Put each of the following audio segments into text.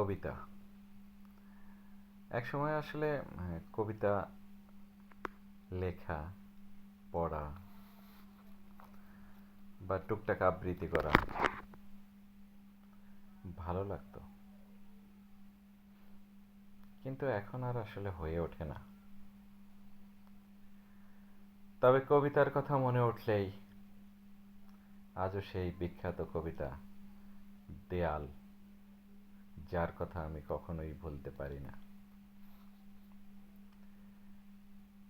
কবিতা একসময় আসলে কবিতা লেখা, পড়া বা টুকটাক আবৃত্তি করা ভালো লাগতো, কিন্তু এখন আর আসলে হয়ে ওঠে না। তবে কবিতার কথা মনে উঠলেই আজও সেই বিখ্যাত কবিতা দেয়াল, যার কথা আমি কখনোই ভুলতে পারি না।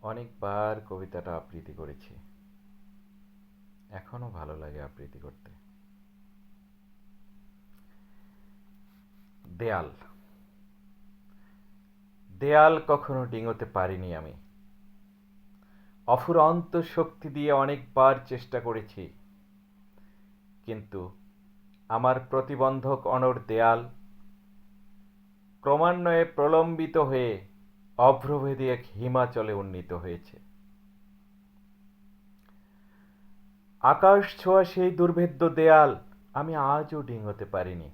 অনেকবার কবিতাটা আবৃত্তি করেছি, এখনো ভালো লাগে আবৃত্তি করতে। দেয়াল, দেয়াল কখনো ডিঙোতে পারিনি আমি। অফুরন্ত শক্তি দিয়ে অনেকবার চেষ্টা করেছি, কিন্তু আমার প্রতিবন্ধক অনড় দেয়াল ক্রমান্বয়ে প্রলম্বিত হয়ে অভ্রভেদী এক হিমাচলে উন্নীত হয়েছে। আকাশ ছোঁয়া সেই দুর্ভেদ্য দেয়াল আমি আজও ডিঙোতে পারিনি।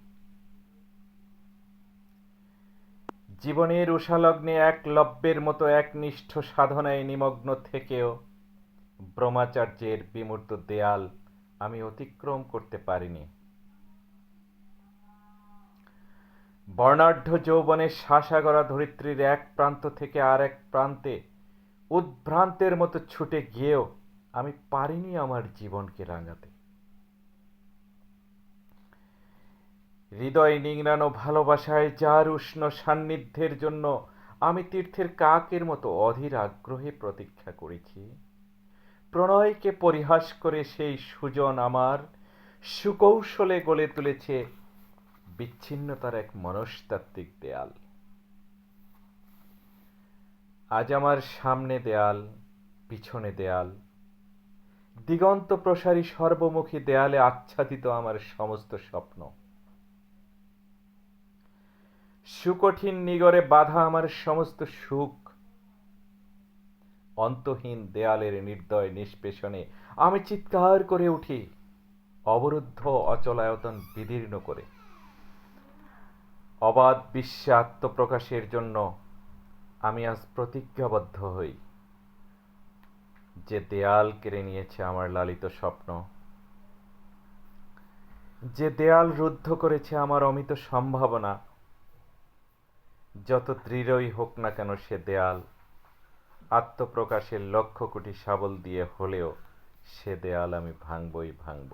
জীবনের উষালগ্নে একলব্যের মতো একনিষ্ঠ সাধনায় নিমগ্ন থেকেও ব্রহ্মচার্যের বিমূর্ত দেয়াল আমি অতিক্রম করতে পারিনি। বর্ণাঢ্য যৌবনের শাসাগরা ধরিত্রীর এক প্রান্ত থেকে আর এক প্রান্তে উদ্ভ্রান্তের মতো ছুটে গিয়েও আমি পারিনি আমার জীবনকে রাঙাতে। হৃদয় নিংড়ানো ভালোবাসায় যার উষ্ণ সান্নিধ্যের জন্য আমি তীর্থের কাকের মতো অধীর আগ্রহে প্রতীক্ষা করেছি, প্রণয়কে পরিহাস করে সেই সুজন আমার সুকৌশলে গড়ে তুলেছে বিচ্ছিন্নতার এক মনস্তাত্ত্বিক দেয়াল। আজ আমার সামনে দেয়াল, পিছনে দেয়াল, দিগন্ত প্রসারী সর্বমুখী দেয়ালে আচ্ছাদিত আমার সমস্ত স্বপ্ন। সুকঠিন নিগরে বাঁধা আমার সমস্ত সুখ। অন্তহীন দেয়ালের নির্দয় নিষ্পেষণে আমি চিৎকার করে উঠি, অবরুদ্ধ অচলায়তন বিদীর্ণ করে। অবাধ বিশ্বে আত্মপ্রকাশের জন্য আমি আজ প্রতিজ্ঞাবদ্ধ হই, যে দেয়াল কেড়ে নিয়েছে আমার লালিত স্বপ্ন, যে দেয়াল রুদ্ধ করেছে আমার অমিত সম্ভাবনা, যত দৃঢ়ই হোক না কেন সে দেয়াল, আত্মপ্রকাশের লক্ষ কোটি শাবল দিয়ে হলেও সে দেয়াল আমি ভাঙবই ভাঙব।